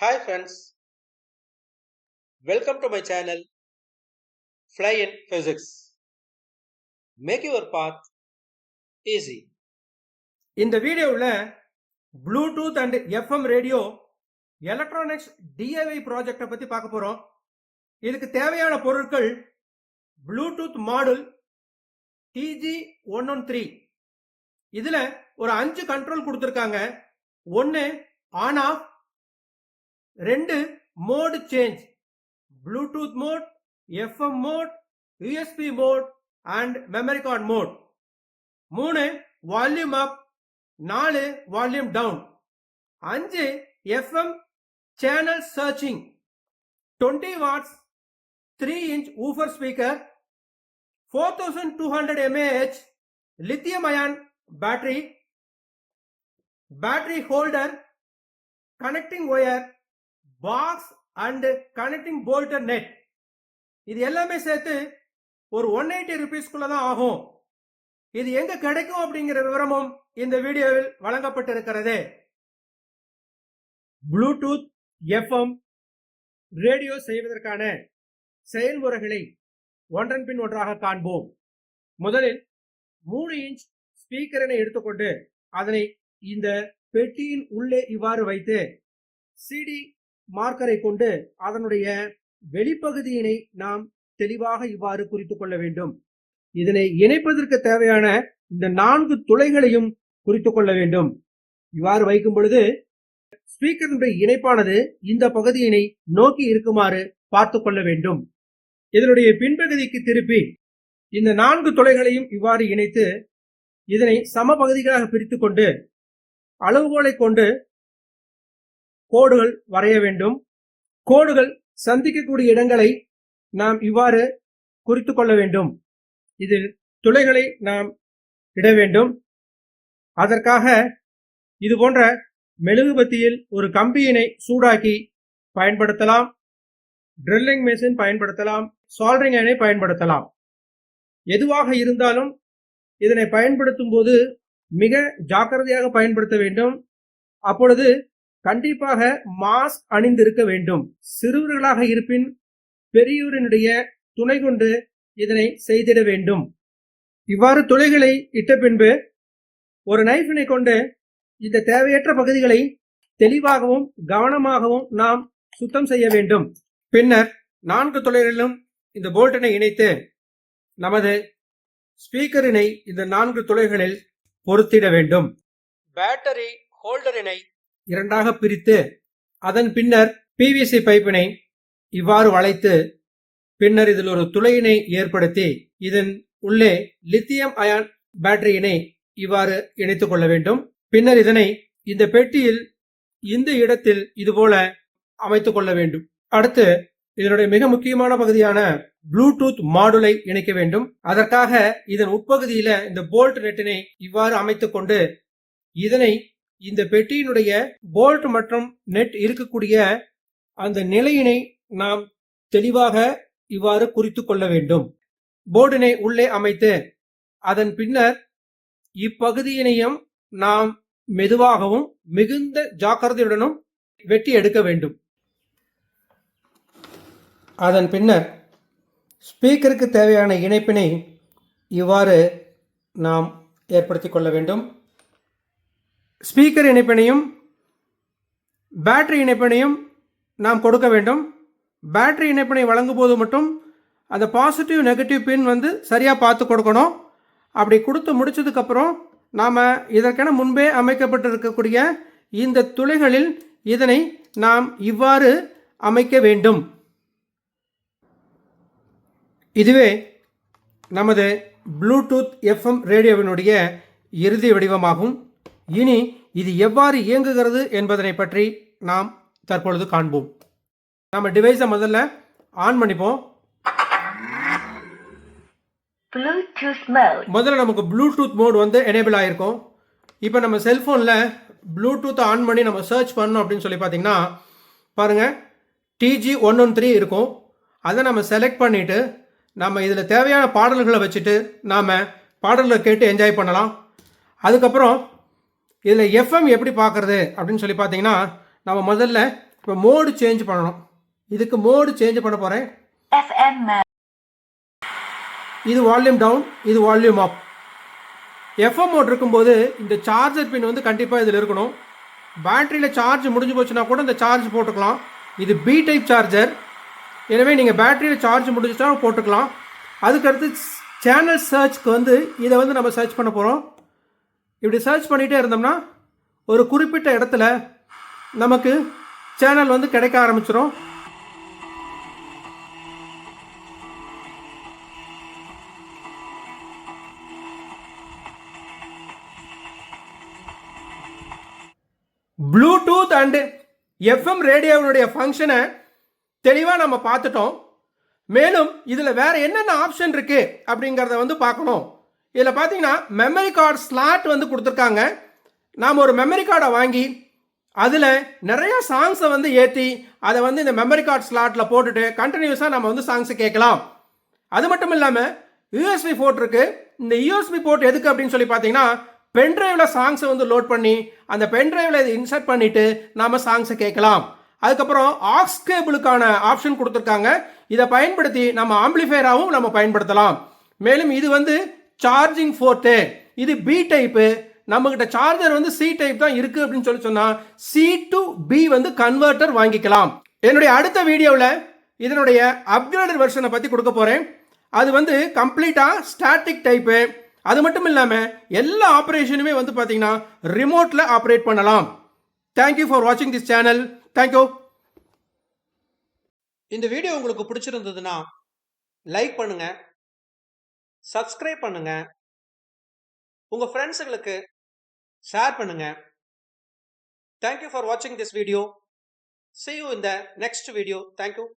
Hi friends, welcome to my channel Fly in Physics. Make your path easy. இந்த வீடியோவில் Bluetooth and FM radio electronics டிஐவை ப்ராஜெக்டை பற்றி பார்க்க போகிறோம். இதுக்கு தேவையான பொருட்கள் ப்ளூடூத் மாடுல் TG113. இதில் ஒரு 5 கண்ட்ரோல் கொடுத்துருக்காங்க. 1 on off, 2 mode change, Bluetooth mode, FM mode, USB mode and memory card mode. 3 volume up, 4 volume down, 5 FM channel searching, 20 watts 3-inch woofer speaker, 4200 mAh lithium ion battery holder, connecting wire, box and connecting folder net. இது எல்லாமே சேர்த்து ஒரு 180 rupeesக்குள்ள தான் ஆகும். இது எங்க கிடைக்கும் அப்படிங்கிற விவரமும் இந்த வீடியோவில் வழங்கப்பட்டிருக்கிறது. ப்ளூடூத் எஃப்எம் ரேடியோ செய்வதற்கான செயல்முறைகளை ஒன்றன் பின் ஒன்றாக காண்போம். முதலில் 3-inch ஸ்பீக்கரினை எடுத்துக்கொண்டு அதனை இந்த பெட்டியின் உள்ளே இவ்வாறு வைத்து சிடி மார்க்கரை கொண்டு அதனுடைய வெளிப்பகுதியினை நாம் தெளிவாக இவ்வாறு குறித்துக் கொள்ள வேண்டும். இதனை இணைப்பதற்கு தேவையான இந்த 4 துளைகளையும் குறித்துக் கொள்ள வேண்டும். இவ்வாறு வைக்கும் பொழுது ஸ்பீக்கரினுடைய இணைப்பானது இந்த பகுதியினை நோக்கி இருக்குமாறு பார்த்து கொள்ள வேண்டும். இதனுடைய பின்பகுதிக்கு திருப்பி இந்த 4 துளைகளையும் இவ்வாறு இணைத்து இதனை சம பகுதிகளாக பிரித்துக் கொண்டு அளவுகோலை கொண்டு கோடுகள் வரைய வேண்டும். கோடுகள் சந்திக்கக்கூடிய இடங்களை நாம் இவ்வாறு குறித்துக் கொள்ள வேண்டும். இதில் துளைகளை நாம் இட வேண்டும். அதற்காக இது போன்ற மெழுகுபத்தியில் ஒரு கம்பியினை சூடாக்கி பயன்படுத்தலாம். ட்ரில்லிங் மெஷின் பயன்படுத்தலாம். சால்டரிங் அயனை பயன்படுத்தலாம். எதுவாக இருந்தாலும் இதனை பயன்படுத்தும் போது மிக ஜாக்கிரதையாக பயன்படுத்த வேண்டும். அப்பொழுது கண்டிப்பாக மாஸ்க் அணிந்திருக்க வேண்டும். சிறுவர்களாக இருப்பின் பெரியோரினுடைய துணை கொண்டு இதனை செய்திட வேண்டும். இவ்வாறு துளைகளை இட்ட பின்பு ஒரு நைஃபினை கொண்டு இந்த தேவையற்ற பகுதிகளை தெளிவாகவும் கவனமாகவும் நாம் சுத்தம் செய்ய வேண்டும். பின்னர் 4 துளைகளிலும் இந்த போல்ட்டினை இணைத்து நமது ஸ்பீக்கரினை இந்த 4 துளைகளில் பொருத்திட வேண்டும். பேட்டரி ஹோல்டரினை 2ஆக பிரித்து அதன் பின்னர் பிவிசி பைப்பினை இவ்வாறு வளைத்து பின்னர் இதில் ஒரு துளையினை ஏற்படுத்தி இதன் உள்ளே லித்தியம் அயான் பேட்டரியினை இவ்வாறு இணைத்துக் கொள்ள வேண்டும். பின்னர் இதனை இந்த பெட்டியில் இந்த இடத்தில் இதுபோல அமைத்துக் கொள்ள வேண்டும். அடுத்து இதனுடைய மிக முக்கியமான பகுதியான ப்ளூடூத் மாடுலை இணைக்க வேண்டும். அதற்காக இதன் உட்பகுதியில இந்த போல்ட் நெட்டினை இவ்வாறு அமைத்துக் கொண்டு இதனை இந்த பெட்டியினுடைய போல்ட் மற்றும் நெட் இருக்கக்கூடிய அந்த நிலையினை நாம் தெளிவாக இவ்வாறு குறித்துக் கொள்ள வேண்டும். போர்டினை உள்ளே அமைத்து அதன் பின்னர் இப்பகுதியினையும் நாம் மெதுவாகவும் மிகுந்த ஜாக்கிரதையுடனும் வெட்டி எடுக்க வேண்டும். அதன் பின்னர் ஸ்பீக்கருக்கு தேவையான இணைப்பினை இவ்வாறு நாம் ஏற்படுத்திக் கொள்ள வேண்டும். ஸ்பீக்கர் இணைப்பினையும் பேட்டரி இணைப்பினையும் நாம் கொடுக்க வேண்டும். பேட்டரி இணைப்பினை வழங்கும் போது மட்டும் அந்த பாசிட்டிவ் நெகட்டிவ் பின் சரியாக பார்த்து கொடுக்கணும். அப்படி கொடுத்து முடிச்சதுக்கப்புறம் நாம் இதற்கென முன்பே அமைக்கப்பட்டிருக்கக்கூடிய இந்த துளைகளில் இதனை நாம் இவ்வாறு அமைக்க வேண்டும். இதுவே நமது ப்ளூடூத் எஃப்எம் ரேடியோவினுடைய இறுதி வடிவமாகும். இனி இது எவ்வாறு இயங்குகிறது என்பதனை பற்றி நாம் தற்பொழுது காண்போம். நம்ம டிவைஸை முதல்ல ஆன் பண்ணிப்போம். முதல்ல நமக்கு ப்ளூடூத் மோட் எனேபிள் ஆகிருக்கும். இப்போ நம்ம செல்ஃபோனில் ப்ளூடூத்தை ஆன் பண்ணி நம்ம சர்ச் பண்ணோம் அப்படின்னு சொல்லி பார்த்தீங்கன்னா பாருங்கள், TG113 இருக்கும். அதை நம்ம செலக்ட் பண்ணிவிட்டு நம்ம இதில் தேவையான பாடல்களை வச்சுட்டு நாம் பாடல்களை கேட்டு என்ஜாய் பண்ணலாம். அதுக்கப்புறம் இதில் எஃப்எம் எப்படி பார்க்குறது அப்படின்னு சொல்லி பார்த்தீங்கன்னா நம்ம முதல்ல இப்போ மோடு சேஞ்ச் பண்ணணும். இதுக்கு மோடு சேஞ்ச் பண்ண போகிறேன். இது வால்யூம் டவுன், இது வால்யூம் அப். எஃப்எம் மோட் இருக்கும்போது இந்த சார்ஜர் பின் வந்து கண்டிப்பாக இதில் இருக்கணும். பேட்டரியில் சார்ஜ் முடிஞ்சு போச்சுன்னா கூட இந்த சார்ஜ் போட்டுக்கலாம். இது பி டைப் சார்ஜர், எனவே நீங்கள் பேட்டரியில் சார்ஜ் முடிஞ்சுட்டா போட்டுக்கலாம். அதுக்கடுத்து சேனல் சர்ச்க்கு வந்து இதை வந்து நம்ம சர்ச் பண்ண போகிறோம். இப்படி சர்ச் பண்ணிகிட்டே இருந்தோம்னா ஒரு குறிப்பிட்ட இடத்துல நமக்கு சேனல் வந்து கிடைக்க ஆரம்பிச்சிடும். ப்ளூடூத் அண்ட் எஃப்எம் ரேடியோவினுடைய ஃபங்க்ஷனை தெளிவாக நம்ம பார்த்துட்டோம். மேலும் இதில் வேற என்னென்ன ஆப்ஷன் இருக்கு அப்படிங்கிறத வந்து பார்க்கணும். இதில் பார்த்தீங்கன்னா மெமரி கார்டு ஸ்லாட் வந்து கொடுத்துருக்காங்க. நாம் ஒரு மெமரி கார்டை வாங்கி அதில் நிறைய சாங்ஸை வந்து ஏற்றி அதை வந்து இந்த மெமரி கார்டு ஸ்லாட்டில் போட்டுட்டு கண்டினியூஸாக நம்ம வந்து சாங்ஸை கேட்கலாம். அது மட்டும் இல்லாமல் யூஎஸ்பி போர்ட் இருக்கு. இந்த யூஎஸ்பி போர்ட் எதுக்கு அப்படின்னு சொல்லி பார்த்தீங்கன்னா பென்ட்ரைவில் சாங்ஸை வந்து லோட் பண்ணி அந்த பென்ட்ரைவில் இதை இன்சர்ட் பண்ணிட்டு நாம சாங்ஸை கேட்கலாம். அதுக்கப்புறம் ஆக்ஸ் கேபிளுக்கான ஆப்ஷன் கொடுத்துருக்காங்க. இதை பயன்படுத்தி நம்ம ஆம்பிளிஃபையராகவும் நம்ம பயன்படுத்தலாம். மேலும் இது வந்து சார்ஜிங் போர்ட்டு, இது பி டைப்பு. நம்மகிட்ட சார்ஜர் வந்து சி டைப் தான் இருக்கு அப்படின்னு சொன்னா சி டு பி வந்து கன்வெர்ட்டர் வாங்கிக்கலாம். என்னுடைய அடுத்த வீடியோவில் இதனுடைய அப்கிரேடட் வெர்ஷனை பற்றி கொடுக்க போகிறேன். அது வந்து கம்ப்ளீட்டாக ஸ்டாட்டிக் டைப்பு. அது மட்டும் இல்லாமல் எல்லா ஆப்ரேஷனுமே வந்து பார்த்தீங்கன்னா ரிமோட்டில் ஆப்ரேட் பண்ணலாம். தேங்க்யூ ஃபார் வாட்சிங் திஸ் சேனல். தேங்க்யூ. இந்த வீடியோ உங்களுக்கு பிடிச்சிருந்ததுன்னா லைக் பண்ணுங்க, சப்ஸ்கிரைப் பண்ணுங்க, உங்க ஃப்ரெண்ட்ஸுங்களுக்கு ஷேர் பண்ணுங்க. தேங்க்யூ ஃபார் வாட்சிங் this video. See you in the next video. Thank you.